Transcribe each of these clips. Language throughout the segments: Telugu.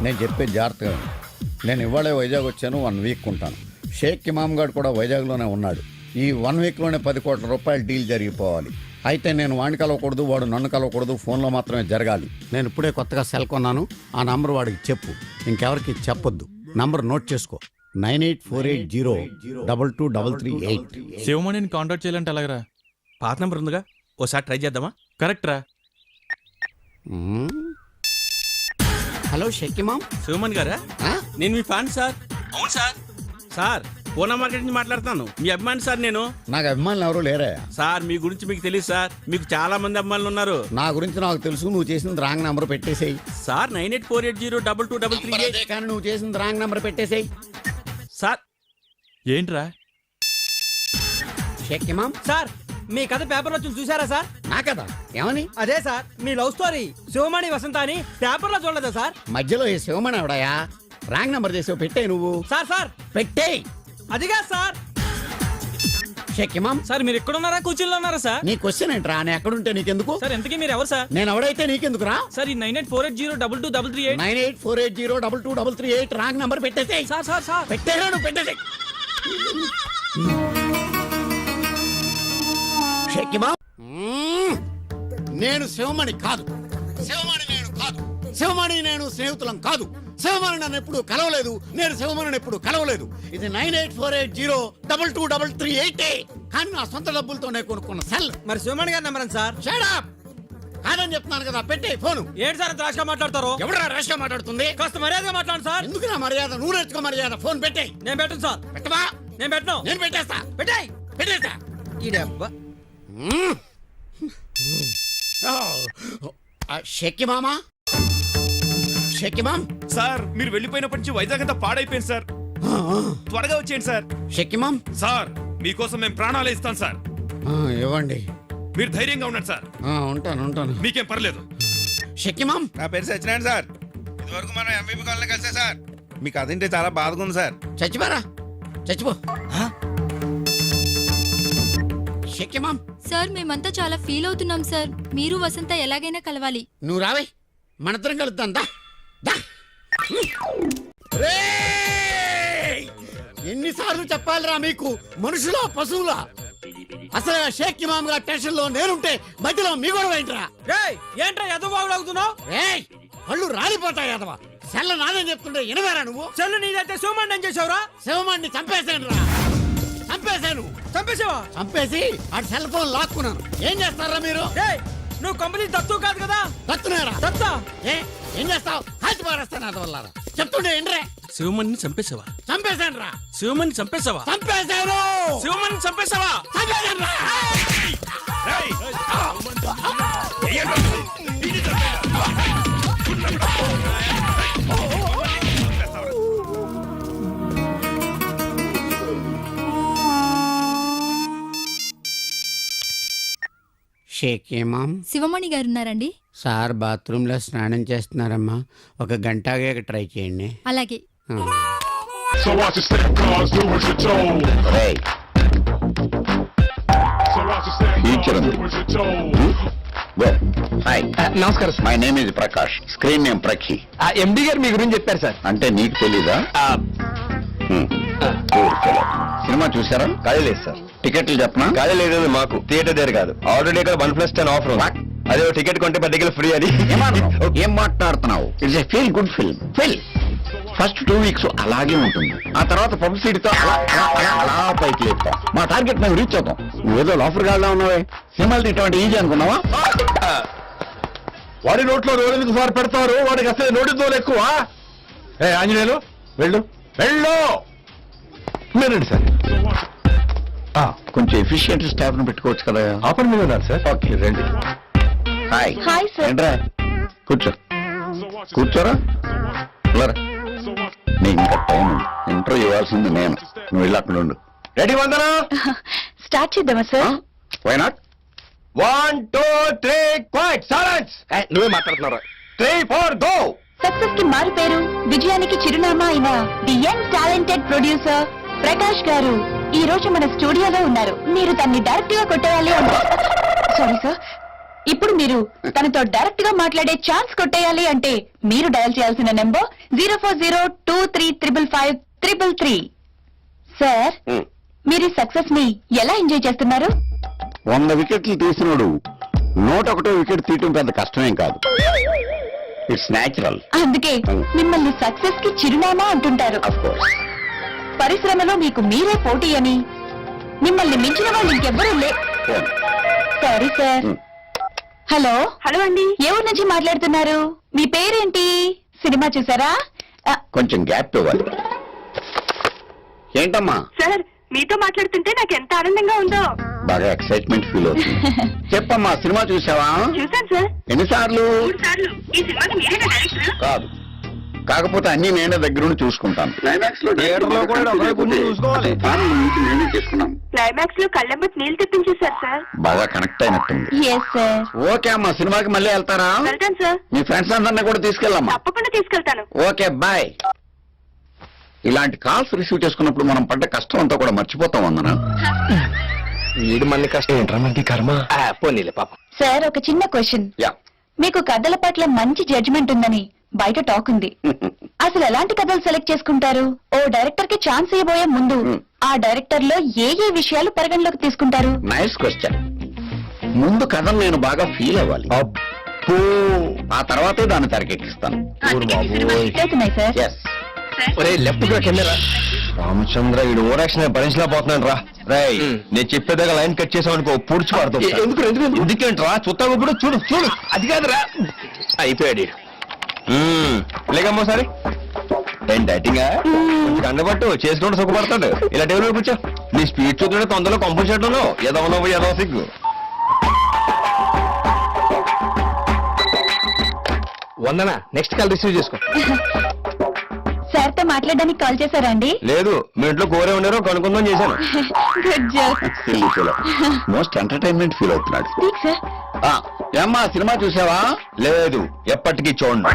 నేను చెప్పే జాగ్రత్తగా విను. నేను ఇవాళే వైజాగ్ వచ్చాను, 1 వీక్ ఉంటాను. షేక్ ఇమామ్ గారు కూడా వైజాగ్లోనే ఉన్నాడు. ఈ 1 వీక్లోనే 10 కోట్ల రూపాయల డీల్ జరిగిపోవాలి. అయితే నేను వాడిని కలవకూడదు, వాడు నన్ను కలవకూడదు, ఫోన్లో మాత్రమే జరగాలి. నేను ఇప్పుడే కొత్తగా సెల్ కొన్నాను, ఆ నంబర్ వాడికి చెప్పు, ఇంకెవరికి చెప్పొద్దు. నంబర్ నోట్ చేసుకో, 9848022338. శివమణిని కాంటాక్ట్ చేయాలంటే ఎలాగరా? పాత నెంబర్ ఉందిగా, ఓసారి ట్రై చేద్దామా? కరెక్ట్ రా. హలో షేక్ ఇమామ్. శివమణి గారా? నేను మీ ఫ్యాన్ సార్. అవును సార్. సార్ పూనా మార్కెట్ నుంచి మాట్లాడుతున్నాను, మీ అభిమాని సార్. నేను నాకు అభిమానులు ఎవరు లేరా సార్? మీ గురించి మీకు తెలియదు సార్, మీకు చాలా మంది అభిమానులు ఉన్నారు. నా గురించి నాకు తెలుసు. నువ్వు చేసింది రాంగ్ నెంబర్ పెట్టేసేయి సార్. 9848022338. కానీ నువ్వు చేసింది రాంగ్ నెంబర్ పెట్టేసేయి సార్. ఏంట్రా? షేక్ ఇమామ్ సార్ మీ కథ పేపర్లో చూసారా సార్? నా కదా ఏమని? అదే సార్ మీ లవ్ స్టోరీ శివమణి వసంత అని పేపర్లో చూడలేదా సార్? మధ్యలో ఈ శివమణి ఎవడయా? రాంగ్ నెంబర్ చేసావు, పెట్టేయి నువ్వు. సార్ సార్ పెట్టేయి. అదిగా సార్. షేక్ ఇమామ్ సార్ మీరు ఎక్కడున్నారా, కూర్చుల్లో ఉన్నారా సార్? నీ క్వశ్చన్ ఏంట్రా? నేను ఎక్కడుంటే నీకెందుకు? సార్ ఎంతకీ మీరు ఎవరు సార్? నేను ఎవడైతే నీకెందుకు రా? సార్ ఈ 9848022338. 9848022338 రాంగ్ నెంబర్ పెట్టేసేయి. సార్ సార్ సార్ పెట్టేరా, నువ్వు పెట్టేసేయి. షేక్ ఇమామ్, నేను శివమణి కాదు, శివమణి నేను కాదు, శివమణి నేను స్నేహితులం కాదు. శివమణి నన్ను ఎప్పుడు కలవలేదు, నేను శివమణిని ఎప్పుడు కలవలేదు. ఇది 9848022338 కానీ నా సొంత డబ్బులతోనే కొనుక్కున్న సెల్. మరి శివమణి గారి నెంబర్ సార్? Shut up. కాదని చెప్తున్నాను కదా, పెట్టే ఫోను. ఏంటి సార్ రాష్గా మాట్లాడతారు? ఎవరా రాష్గా మాట్లాడుతుంది? కాస్త మర్యాదగా మాట్లాడు సార్. ఎందుకు నా మర్యాద? నువ్వు నేర్చుకో మర్యాద. ఫోన్ పెట్టే. నేను పెట్టను సార్. పెట్టవా? నేను పెట్టను. నేను పెట్టేస్తా. పెట్టేయ్. పెట్టేస్తా. ఈ డబ్బా షెక్కి మామా, షెక్కి మామ్. సార్ మీరు వెళ్ళిపోయినప్పటి నుంచి వైజాగ్ అంతా పాడైపోయింది సార్. త్వరగా వచ్చేయండి సార్. షెక్కి మామ్. సార్ మీకోసం మేము ప్రాణాలే ఇస్తాం సార్. ఇవ్వండి. మీరు ధైర్యంగా ఉండండి సార్. ఉంటాను. మీకేం పర్లేదు. షెక్కి మామ్. నా పేరు సత్యనారాయణ సార్. ఇదివరకు మనం ఎంబీపీ కాలనీ కలిసా సార్. మీకు అదింటే చాలా బాధగా ఉంది సార్. చచ్చిపోరా, చచ్చిపో. షెక్కి మామ్. సార్ మేమంతా చాలా ఫీల్ అవుతున్నాం సార్. మీరు వసంత ఎలాగైనా కలవాలి. నువ్వు రావే, మనిద్దరం కలుద్దాం. దా దా. ఎన్నిసార్లు చెప్పాలిరా మీకు, మనుషులా పశువులా? అసలు షేక్ ఇమామ్ గారి టెన్షన్ లో నేనుంటే మధ్యలో మీ గొడవ ఏంట్రా? ఏంట్రా ఎదో బాగులాగుతున్నావు? కళ్ళు రాలిపోతాయి అదవా. సెల్ల నాదని చెప్తుంటే వినవేరా నువ్వు? చెల్లు నీదైతే శివమణి ఏం చేసావురా? శివమణిని చంపేశాను రా, చంపేశాను. చంపేసావా? చంపేసి ఆ సెల్ ఫోన్ లాక్కున్నాను. ఏం చేస్తారా మీరు? నువ్వు కంపెనీ దత్తు కాదు కదా? దత్తునేరా? దత్తా? ఏం చేస్తావు? కాల్చి పారేస్తాను అది వల్ల. చెప్తుండే ఏంట్రే? శివమణిని చంపేసావా? చంపేశాను రా. శివమణి చంపేసావా? చంపేశాను. శివమణి చంపేసావా? చంపేశాను రా. షేక్ ఇమామ్. శివమణి గారు ఉన్నారండి? సార్ బాత్రూమ్ లో స్నానం చేస్తున్నారమ్మా, 1 గంట ఆగాక ట్రై చేయండి. అలాగే. So watch your step, cause do what you're told. So watch your step, cause do what you're told. Hi, నమస్కారం. My name is Prakash, screen name Prakhi. MD గారు మీ గురించి చెప్పారు సార్. అంటే నీకు తెలీదా? సినిమా చూసారా? ఖాళీ లేదు సార్. టికెట్లు చెప్పనా? ఖాళీ లేదు మాకు, థియేటర్ దగ్గర కాదు. ఆల్రెడీ ఇక్కడ 1+10 ఆఫర్ ఉంది. అదే టికెట్ కొంటే 10 టికెట్ ఫ్రీ అని. ఏం మాట్లాడుతున్నావు? It's a feel good film. First 2 weeks అలాగే ఉంటుంది, ఆ తర్వాత పబ్లిసిటీతో అలా పైకి లేపుతాం. మా టార్గెట్ మేము రీచ్ అవుతాం. నువ్వేదో ఆఫర్ కాదా ఉన్నావే, సినిమాలు ఇటువంటి ఈజీ అనుకున్నావా? వాడి నోట్లో రోడ్డు సార్ పెడతారు, వాడికి అసలు నోటితో ఎక్కువ. ఆంజనేయులు వెళ్ళు వెళ్ళు. మీరండి సార్. కొంచెం ఎఫిషియెంట్ స్టాఫ్ ను పెట్టుకోవచ్చు కదా. ఆఫర్ మీద ఉన్నారు సార్. ఓకే రండి. హాయ్. Hi sir. ఏంట్రా, కూర్చో. కూర్చోరా. నీకు ఇంకా టైం, ఇంటర్వ్యూ ఇవ్వాల్సింది నేను. నువ్వు వెళ్ళి అక్కడ ఉండు. రెడీ వందనా? స్టార్ట్ చేద్దామా sir? Why not? 1 2 3 quiet silence. నువ్వే మాట్లాడుతున్నారా? 3 4 గో. సక్సెస్ కి మారు పేరు, విజయానికి చిరునామా అయిన the young talented producer Prakash గారు ఈ రోజు మన స్టూడియోలో ఉన్నారు. మీరు దాన్ని డైరెక్ట్ గా కొట్టేయాలి అంటే. Sorry sir. ఇప్పుడు మీరు తనతో డైరెక్ట్ గా మాట్లాడే ఛాన్స్ కొట్టేయాలి అంటే మీరు డయల్ చేయాల్సిన నెంబర్ 04023555333. సార్, మీరు సక్సెస్ ని ఎలా ఎంజాయ్ చేస్తున్నారు? 100 వికెట్లు తీసినోడు 101 వికెట్ తీయటం పెద్ద కష్టమేం కాదు. It's natural. అందుకే మిమ్మల్ని సక్సెస్ కి చిరునామా అంటుంటారు. Of course. పరిశ్రమలో మీకు మీరే పోటీ అని, మిమ్మల్ని మించిన వాళ్ళు ఇంకెవ్వరూ సారీ సార్. హలో హలో అండి, ఏ ఊరు నుంచి మాట్లాడుతున్నారు? మీ పేరేంటి? సినిమా చూసారా? కొంచెం గ్యాప్ ఇవ్వాలి. ఏంటమ్మా? సార్, మీతో మాట్లాడుతుంటే నాకు ఎంత ఆనందంగా ఉందో. బాగా ఎక్సైట్మెంట్ ఫీల్ అవుతుంది. చెప్పమ్మా, సినిమా చూసావా? చూసాను సార్. ఎన్నిసార్లు? 3 సార్లు. ఈ సినిమాకి మీరేనా డైరెక్టర్? కాదు, కాకపోతే అన్ని నేనే దగ్గరుండి చూసుకుంటాను. క్లైమాక్స్ లో చేసుకున్నాం. క్లైమాక్స్ లో కళ్ళెమ్మటి నీళ్ళు తెప్పించేశారు సార్. బాగా కనెక్ట్ అయినట్టుంది. Yes sir. ఓకే అమ్మా, సినిమాకి మళ్ళీ వెళ్తారా? వెళ్తాను సార్. మీ ఫ్రెండ్స్ అందరినీ కూడా తీసుకెళ్ళమ్మా. తప్పకుండా తీసుకెళ్తాను. Okay, bye. ఇలాంటి కాల్స్ రిసీవ్ చేసుకున్నప్పుడు మనం పడ్డ కష్టం అంతా కూడా మర్చిపోతాం. అందన వీడు మళ్ళీ కష్టం ఏంట్రా మనకి కర్మ. పోనీలే పాపం. సార్, ఒక చిన్న క్వశ్చన్. యా. మీకు కథల పట్ల మంచి జడ్జిమెంట్ ఉందని బయట టాక్ ఉంది. అసలు ఎలాంటి కథలు సెలెక్ట్ చేసుకుంటారు? ఓ డైరెక్టర్ కి ఛాన్స్ ఇవ్వబోయే ముందు ఆ డైరెక్టర్ లో ఏ ఏ విషయాలు పరిగణలోకి తీసుకుంటారు? Nice question. ముందు కథను నేను బాగా ఫీల్ అవ్వాలి. అబ్బో, ఆ తర్వాతే దాన్ని తెరకెక్కిస్తాను. అవుతున్నాయి సార్. ఎస్. ఒరే లెఫ్ట్ గా కెమెరా. రామచంద్ర, వీడు ఓరాక్షన్ భరించలేకపోతున్నాను రా. రాయ్, నేను చెప్పేదాకా లైన్ కట్ చేసావు అనుకో, పూడ్చి పడతావు. ఎందుకేంట్రా? చూస్తావు ఇప్పుడు. చూడు చూడు, అది కాదురా. అయిపోయాడు. లేకమ్మో సరే. ఏం డైటింగా? కండబట్టు చేసుకుంటూ సుఖపడతాడు. ఇలా టేబుల్ కూర్చో. నీ స్పీడ్ చూస్తుంటే తొందరలో కంపల్సరీ ఏదో ఉన్నావు, ఏదో సిగ్గు. వందనా, నెక్స్ట్ కాల్ రిసీవ్ చేసుకో. సార్ తో మాట్లాడడానికి కాల్ చేశారా అండి? లేదు, మీ ఇంట్లో కూరే ఉన్నారో కనుక్కుందాం చేశాను. Good joke. Most entertainment feel అవుతున్నాడు. Speak sir. ఏమ్మా, సినిమా చూసావా? లేదు, ఎప్పటికీ చూడండి.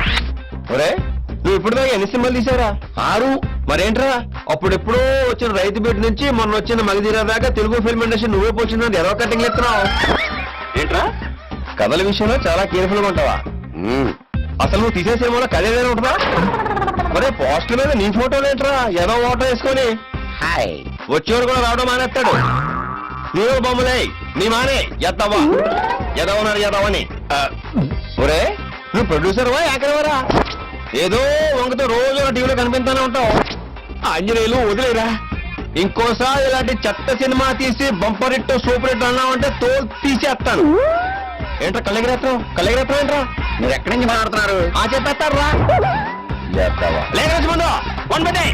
ఒరే, నువ్వు ఇప్పుడు దాకా ఎన్ని సినిమాలు తీసారా? 6. మరేంట్రా, అప్పుడెప్పుడో వచ్చిన రైతు బిడ్డ నుంచి మొన్న వచ్చిన మగధీరా దాకా తెలుగు ఫిల్మ్ ఇండస్ట్రీ నువ్వే పోల్చిందని ఎరవ కటింగ్ ఎత్తున్నావు. ఏంట్రా, కథల విషయంలో చాలా కేర్ఫుల్ గా ఉంటావా? అసలు నువ్వు తీసే సినిమాలో కథ ఏదైనా ఉంటుందా? మరే పోస్టర్ మీద నీ ఫోటోలు ఏంట్రా? ఏదో ఓటో వేసుకొని హాయ్. వచ్చేవాడు కూడా రావడం మానేస్తాడు. నీవు బొమ్మలే, నీ మానే ఎద్దవా, ఎదవన్నారు ఎదవని. ఒరే, నువ్వు ప్రొడ్యూసర్వా యాకరవరా? ఏదో వంకతో రోజు టీవీలో కనిపిస్తానే ఉంటావు. ఆంజనేయులు వదిలేరా. ఇంకోసారి ఇలాంటి చెత్త సినిమా తీసి బంపర్ హిట్ సూపర్ హిట్ అన్నావంటే తోలు తీసేస్తాను. ఏంట్రా కళ్ళెగరేత్రం? కళ్ళెగరేత్రం ఏంట్రా? మీరు ఎక్కడి నుంచి మాట్లాడుతున్నారు? చెప్పేస్తారా? లేకపోతే వన్ బట్టే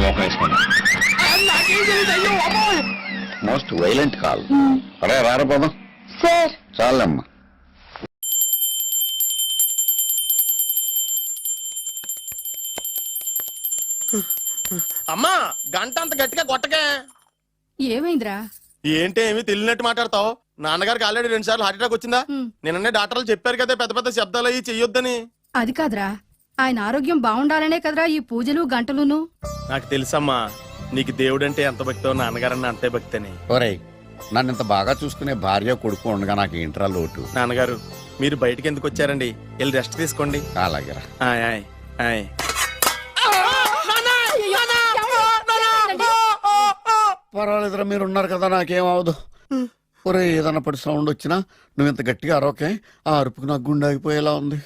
మోకం వేసుకోండి. Most violent call. అరే రారపోదాం. సార్, చాలమ్మా. అమ్మా, గంట అంత గట్టిగా కొట్టకే. ఏమైందిరా? ఏంటి ఏమి తెలియనట్టు మాట్లాడతావు? నాన్నగారికి ఆల్రెడీ 2 సార్లు హార్ట్ అటాక్ వచ్చిందా? నిన్ననే డాక్టర్లు చెప్పారు కదా పెద్ద పెద్ద శబ్దాలు అయ్యి చెయ్యొద్దని. అది కాదురా, ఆయన ఆరోగ్యం బాగుండాలనే కదరా ఈ పూజలు గంటలును. నాకు తెలుసమ్మా, నీకు దేవుడంటే ఎంత భక్తో నాన్నగారన్న అంతే భక్తని. ఒరేయ్, నన్ను ఇంత బాగా చూసుకునే భార్య కొడుకు ఉండగా నాకు ఏంట్రా లోటు? నాన్నగారు, మీరు బయటికి ఎందుకు వచ్చారండి? వెళ్ళి రెస్ట్ తీసుకోండి. అలాగే. ఆయ్ ఆయ్ ఆయ్. పర్వాలేదురా, మీరు ఉన్నారు కదా, నాకేం అవదు. ఒరే, ఏదన్నా పడి సౌండ్ వచ్చినా నువ్వు ఇంత గట్టిగా అరవకే. ఆ అరుపుకు నాకు గుండె ఆగిపోయేలా ఉంది.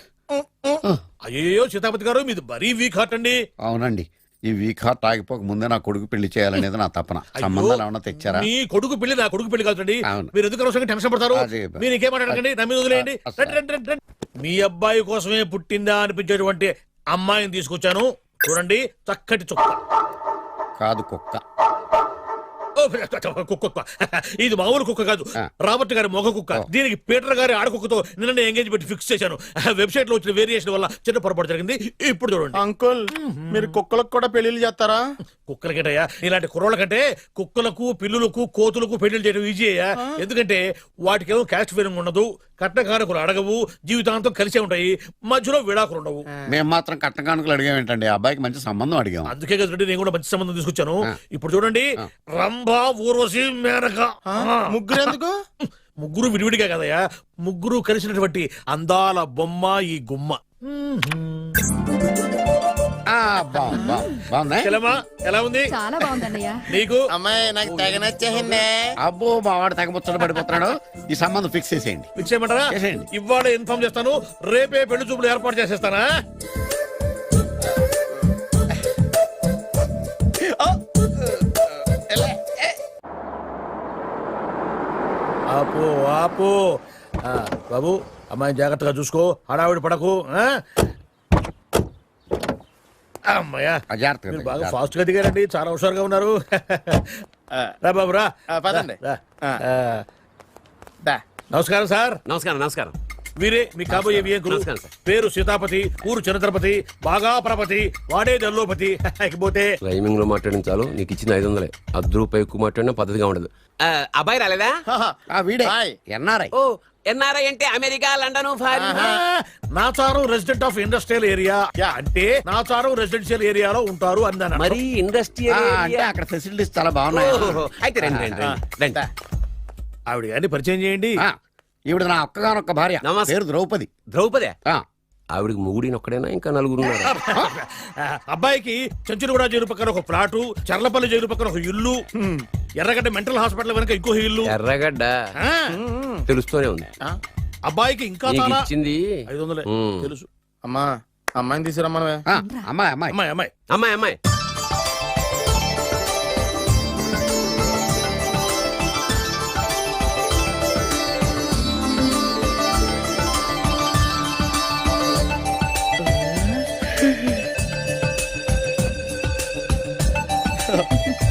అయ్యో సీతాపతి గారు, మీది మరీ వీక్ హార్ట్ అండి. అవునండి, ఈ వీక్ హార్ట్ ఆగిపోక ముందే నా కొడుకు పెళ్లి చేయాలనేది నా తపన. సంబంధాలు ఏమన్నా తెచ్చారా? మీ కొడుకు పెళ్లి నా కొడుకు పెళ్లి కాదండి. అవును. మీరు ఎందుకు అనవసరంగా టెన్షన్ పడతారు? అదే. మీరు ఇంకేం మాట్లాడకండి, నా మీద వదిలేయండి. రండి, రండి, రండి, రండి. మీ అబ్బాయి కోసమే పుట్టిందా అనిపించేటువంటి అమ్మాయిని తీసుకొచ్చాను. చూడండి, చక్కటి చుక్క. కాదు, కుక్క. కుక్క. ఇది మామూలు కుక్క కాదు, రాబర్ట్ గారి మొగ కుక్క. దీనికి పీటర్ గారి ఆడకుక్కతో నిన్న ఎంగేజ్మెంట్ ఫిక్స్ చేశాను. వెబ్సైట్ లో వచ్చిన వేరియేషన్ వల్ల చిన్న పొరపాటు జరిగింది. ఇప్పుడు చూడండి. అంకుల్, మీరు కుక్కలకు కూడా పెళ్లిళ్ళు చేస్తారా? కుక్కలకేటయ్యా, ఇలాంటి కుర్రోళ్ళ కంటే కుక్కలకు, పిల్లులకు, కోతులకు పెళ్లిళ్ళు చేయడం ఈజీ అయ్యా. ఎందుకంటే వాటికేమో క్యాస్ట్ ఫీలింగ్ ఉండదు, కట్న కానుకలు అడగవు, జీవితాంతం కలిసే ఉంటాయి, మధ్యలో విడాకులు ఉండవు. మేము మాత్రం కట్న కానుకలు అడిగాం ఏంటండి? అబ్బాయికి మంచి సంబంధం అడిగాం. అందుకే కదండి నేను కూడా మంచి సంబంధం తీసుకొచ్చాను. ఇప్పుడు చూడండి, రంభా, ఊర్వశి, మేనక. ముగ్గురు ఎందుకు? ముగ్గురు విడివిడిగా కదయ్యా, ముగ్గురు కలిసినటువంటి అందాల బొమ్మ ఈ గుమ్మ. బాగుందా? చెల్లెమ్మా ఎలా ఉంది చాలా బాగుందన్నయ్య. నీకు? అమ్మాయి నాకు తెగ నచ్చేసిందే. అబ్బో మావాడు తగ్గముచ్చట పడిపోతున్నాడు. ఈ సంబంధం ఫిక్స్ చేసేయండి. ఫిక్స్ చేయమంటారా? చేసేయండి. ఇవాళ ఇన్ఫార్మ్ చేస్తాను, రేపే పెళ్లి చూపులు ఏర్పాటు చేసేస్తానా? ఆపు ఆపు. బాబు అమ్మాయిని జాగ్రత్తగా చూసుకో, హడావిడి పడకు. అమ్మాయ్యా, జాగ్రత్తగా మీరు బాగా జాగ్రత్త. ఫాస్ట్ గా దిగారండి, చాలా హుషారుగా ఉన్నారు. రా బాబు రా. పదండి. రా. నమస్కారం సార్. నమస్కారం నమస్కారం. వీరే మీ కాబోయే వియంకులు. నమస్కారం సార్. పేరు సీతాపతి, ఊరు చంద్రపతి, బాగా ప్రపతి, వాడే దల్లోపతి. ఇకపోతే రైమింగ్ లో మాట్లాడిన చాలు, నీకు ఇచ్చిన 500. రూపాయి ఎక్కువ మాట్లాడినా పద్ధతిగా ఉండదు. అబ్బాయి రాలేదా? వీడే హాయ్. ఎన్ఆర్ఐ. ఓ ఎన్ఆర్ఐ అంటే America, London, Nacharam resident of industrial area అంటే నాచారం రెసిడెన్షియల్ ఏరియాలో ఉంటారు అందాను. మరి ఇండస్ట్రియల్ అంటే అక్కడ ఫెసిలిటీస్ చాలా బాగున్నాయి. అయితే రండి రండి రండి. ఆవిడ గారిని పరిచయం చేయండి. ఈవిడ నా ఒక్కగానొక్క భార్య. నమస్తే. పేరు ద్రౌపది. ద్రౌపదే? ఆ, ఆవిడకి ముగుడిని ఒక్కడైనా ఇంకా నలుగురు ఉన్నారు? అబ్బాయికి చెంచులగూడ జైలు పక్కన ఒక ప్లాటు, చర్లపల్లి జైలు పక్కన ఒక ఇల్లు, ఎర్రగడ్డ మెంటల్ హాస్పిటల్ వెనక ఇంకో ఇల్లు. ఎర్రగడ్డ ఆ, తెలుస్తూనే ఉంది. అబ్బాయికి ఇంకా నీకు చాలా ఇచ్చింది 500 తెలుసు. అమ్మా అమ్మాయిని తీసుకురమ్మనవే. అమ్మాయి అమ్మాయి అమ్మాయి అమ్మాయి అమ్మాయి అమ్మాయి.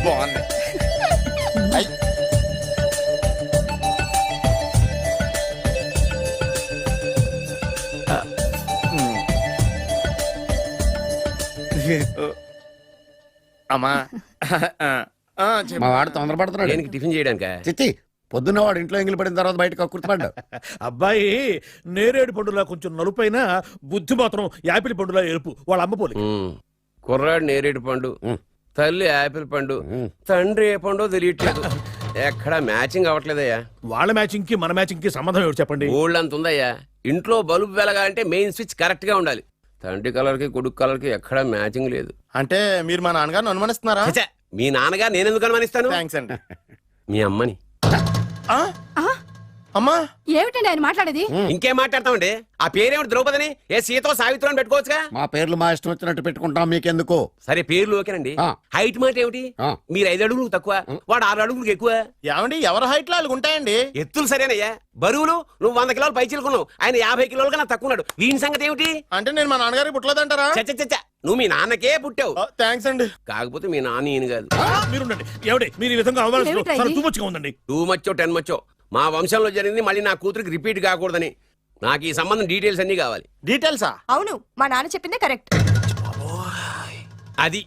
బాగుంది. అమ్మా మా వాడు తొందరపడుతున్నాడు. దేనికి టిఫిన్ చేయడానికా? చిత్తి పొద్దున్న వాడు ఇంట్లో ఎంగిలి పడిన తర్వాత బయటకు కుర్తుపడ్డాడు. అబ్బాయి నేరేడు పండులా కొంచెం నలుపైన, బుద్ధి మాత్రం యాపిల్ పండులా ఎరుపు. వాళ్ళ అమ్మ పోలి. కుర్రాడు నేరేడు పండు, తల్లి యాపిల్ పండు, తండ్రి ఏ పండు తెలియట్లేదు. ఎక్కడ మ్యాచింగ్ అవ్వట్లేదయ్యా. వాళ్ళ మ్యాచింగ్ కి మన మ్యాచింగ్ కి సంబంధం ఏమిటి చెప్పండి? ఊళ్ళంత ఉందయ్యా. ఇంట్లో బల్బు వెలగాలంటే మెయిన్ స్విచ్ కరెక్ట్ గా ఉండాలి. తండ్రి కలర్ కి కొడుకు కలర్ కి ఎక్కడ మ్యాచింగ్ లేదు. అంటే మీరు మా నాన్నగారిని అనుమానిస్తున్నారా? ఛ, మీ నాన్నగా నేనెందుకు అనుమానిస్తాను? థ్యాంక్స్ అండి. మీ అమ్మని. ఆ? అమ్మా ఏమిటండి ఆయన మాట్లాడేది? ఇంకేం మాట్లాడతామండి? ఆ పేరేమిటి ద్రౌపదిని? ఏ సీతో సావిత్రి అని పెట్టుకోవచ్చుగా. మా పేర్లు మా ఇష్టం వచ్చినట్టు పెట్టుకుంటాం, మీకెందుకు? సరే పేర్లు ఓకేనండి. ఆ. హైట్ మాట ఏమిటి? ఆ. మీరు 5 అడుగులు తక్కువ, వాడు 6 అడుగులకు ఎక్కువ. ఏమండి ఎవరి హైట్ లో వాళ్ళకి ఉంటాయండి. ఎత్తులు సరేనయ్యా. బరువులు నువ్వు 100 కిలోలు పై చిలుకున్నావు, ఆయన 50 కిలోలు కన్నా తక్కువ ఉన్నాడు. వీని సంగతి ఏమిటి? అంటే నేను మా నాన్నగారికి పుట్టలేదంటారా? చచ్చ నువ్వు మీ నాన్నకే పుట్టావు. థ్యాంక్స్ అండి. కాకపోతే మీ నాన్న ఈయన కాదు. మీరుండండి. ఎవడి మీరు ఈ విధంగా ఏమిటా ఇది? టూ మచ్గా ఉందండి. 2 మచ్చో 10 మచ్చో మా వంశంలో జరిగింది మళ్ళీ నా కూతురికి రిపీట్ కాకూడదని నాకు ఈ సంబంధం డీటెయిల్స్ అన్ని కావాలి. డీటెయిల్సా? అవును, మా నాన్న చెప్పిందే కరెక్ట్. అది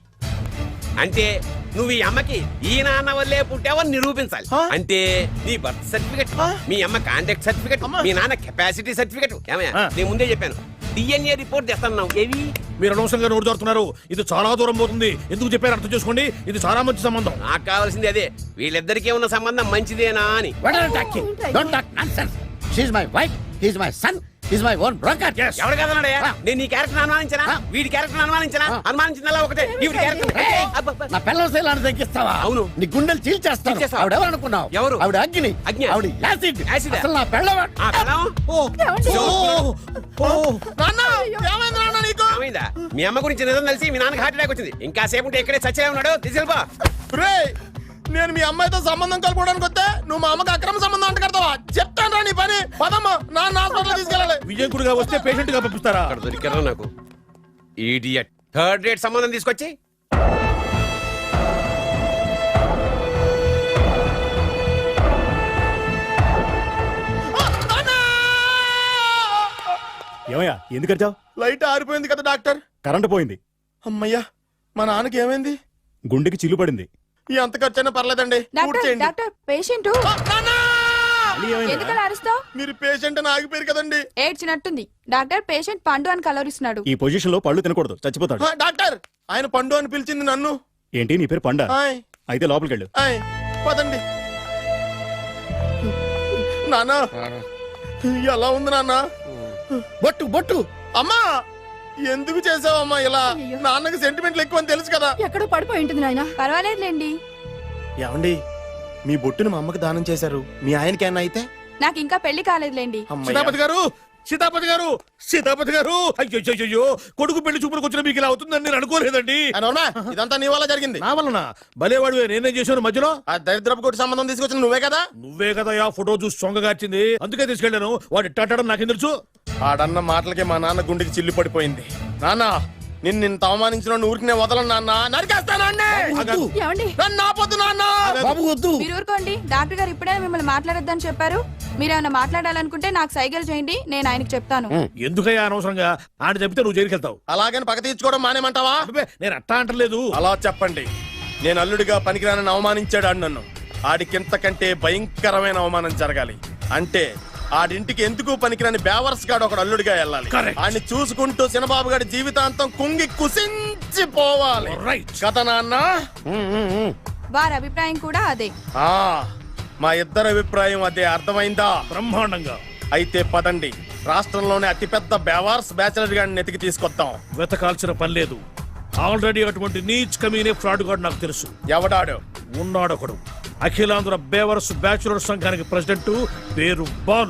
అంటే నువ్వు ఈ అమ్మకి ఈ నాన్న వల్లే పుట్టావని నిరూపించాలి. అంటే నీ బర్త్ సర్టిఫికెట్, మీ అమ్మ కాంటాక్ట్ సర్టిఫికెట్, మీ నాన్న కెపాసిటీ సర్టిఫికెట్. ఏమయ్యా, నేను ముందే చెప్పాను DNA రిపోర్ట్ తెస్తాను. ఏవి మీరు అనవసరంగా నోరు జారుతున్నారు. ఇది చాలా దూరం పోతుంది. ఎందుకు చెప్పారు అర్థం చేసుకోండి. ఇది చాలా మంచి సంబంధం. నాకు కావాల్సింది అదే, వీళ్ళిద్దరికీ ఉన్న సంబంధం మంచిదేనా అని. What are you talking? Don't talk nonsense. She's my wife, he's my son, he's my own broker. Yes. ఎవరు కదన్నాడయ్యా? నేను నీ క్యారెక్టర్ అనుమానించనా? వీడి క్యారెక్టర్ అనుమానించనా? అనుమానించిందల్లా ఒకటే. ఈవిడి Hey, క్యారెక్టర్ నా పిల్లల శైలాన్ని తగ్గిస్తావా? అవును. నీ గుండెలు చీల్చేస్తాను. చీల్చేస్తావా? ఆవిడ ఎవరు అనుకున్నావు? ఎవరు? ఆవిడ అగ్ని. అగ్ని. ఆవిడ యాసిడ్. యాసిడ్. అసలు నా పిల్లవ. ఆ పిల్లం? ఏమైందా? మీ అమ్మ గురించి నిజం తెలిసి మీ నాన్నకి హార్ట్ అటాక్ వచ్చింది. ఇంకా సేపు ఉంటే ఇక్కడే చచ్చే ఉన్నాడు. తీసుకెళ్ళిపో. రేయ్, నేను మీ అమ్మాయితో సంబంధం కలుపుకోవడానికి వస్తే నువ్వు మా అమ్మకి అక్రమ సంబంధం అంట కడతావా? చెప్తాను రా నీ పని. పదమ్మా, నాన్న హాస్పిటల్ తీసుకెళ్ళాలి. విజయకుడిగా వస్తే పేషెంట్ గా పంపిస్తారా? అక్కడ దొరికారా నాకు ఈడియట్. 3rd రేట్ సంబంధం తీసుకొచ్చి ఏమయ్యా ఎందుకు వచ్చావు? లైట్ ఆరిపోయింది కదా డాక్టర్. కరెంటు పోయింది. అమ్మయ్యా, మా నాన్నకి ఏమైంది? గుండెకి చిల్లు పడింది. ఎంత ఖర్చైనా పర్లేదండి. పూర్తి డాక్టర్ పేషెంట్ ఎందుకలా అరుస్తావు? మీరు పేషెంట్ అని ఆగిపోయారు కదండి. ఏడ్చినట్టుంది. డాక్టర్ పేషెంట్ పండు అని కలవరిస్తున్నాడు. ఈ పొజిషన్ లో పళ్ళు తినకూడదు, చచ్చిపోతాడు. డాక్టర్, ఆయన పండు అని పిలిచింది నన్ను. ఏంటి నీ పేరు పండా? ఆయ్, అయితే లోపలికి వెళ్ళు. ఆయ్, పదండి. నాన్న ఎలా ఉంది నాన్న? బొట్టు బొట్టు అమ్మా ఎందుకు చేసావమ్మా ఇలా? అయ్యో. నాన్నకి సెంటిమెంట్లు ఎక్కువ అని తెలుసు కదా. ఎక్కడో పడిపోయి ఉంటుంది నాయన. పర్వాలేదులేండి. ఏమండి మీ బొట్టును మా అమ్మకి దానం చేశారు, మీ ఆయనకి ఏమన్నా అయితే? నాకు ఇంకా పెళ్లి కాలేదులేండి. సీతాపతి గారు సీతాపతి గారు సీతాపతి గారు అయ్యో కొడుకు పెళ్లి చూపులకు వచ్చిన మీకు ఇలా అవుతుందని నేను అనుకోలేదండి. ఇదంతా నీ వల్ల జరిగింది. నా వలన భలేవాడు నేనేం చేశాను మధ్యలో? ఆ దరిద్రపు కొట్టి సంబంధం తీసుకొచ్చిన నువ్వే కదా. నువ్వే కదా ఆ ఫోటో చూసి సొంగగార్చింది, అందుకే తీసుకెళ్ళాను. వాడు ఇట్టాడని నాకేం తెలుసు? ఆడన్న మాటలకి మా నాన్న గుండెకి చిల్లు పడిపోయింది. నాన్న నిన్ను అవమానించిన ఊరికి వదలను నాన్న, నరికేస్తానండి. ఏమండి నన్ను ఆపొద్దు నాన్న. బాబు వద్దు. మీరు ఊరుకోండి. డాక్టర్ గారు ఇప్పుడే మిమ్మల్ని మాట్లాడొద్దని చెప్పారు. మీరేమైనా మాట్లాడాలనుకుంటే నాకు సైగలు చేయండి, నేను ఆయనకు చెప్తాను. ఎందుకయ్యా అనవసరంగా ఆయన చెప్తే నువ్వు జైలుకి వెళ్తావు. అలాగని పక్క తీర్చుకోవడం మానేమంటావా? అబ్బే, నేను అట్టా అంటలేదు. అలా చెప్పండి. నేను అల్లుడిగా పనికిరానని అవమానించాడు ఆడు నన్ను. ఆడికింతకంటే భయంకరమైన అవమానం జరగాలి. అంటే ఆడింటికి ఎందుకు పనికిరాని బేవర్స్ గాడు ఒకడు అల్లుడిగా వెళ్ళాలి. Correct. ఆడిని చూసుకుంటూ చిన్నబాబు గారి జీవితాంతం కుంగి కుసించిపోవాలి. Right. కదా నాన్న? వారి అభిప్రాయం కూడా అదే. ఆ, మా ఇద్దరి అభిప్రాయం అదే. అర్థమైందా? బ్రహ్మాండంగా. అయితే పదండి, రాష్ట్రంలోనే అతిపెద్ద బేవార్స్ బ్యాచిలర్ గాడిని ఎతికి తీసుకొద్దాం. వెతకాల్సిన పని లేదు. ఆల్రెడీ అటువంటి నీచ్ కమీనే ఫ్రాడ్ గాడు నాకు తెలుసు. ఎవడాడు? ఉన్నాడొకడు. అఖిలాంధ్ర బేవర్స్ బ్యాచులర్ సంఘానికి ప్రెసిడెంట్, పేరు బాలు.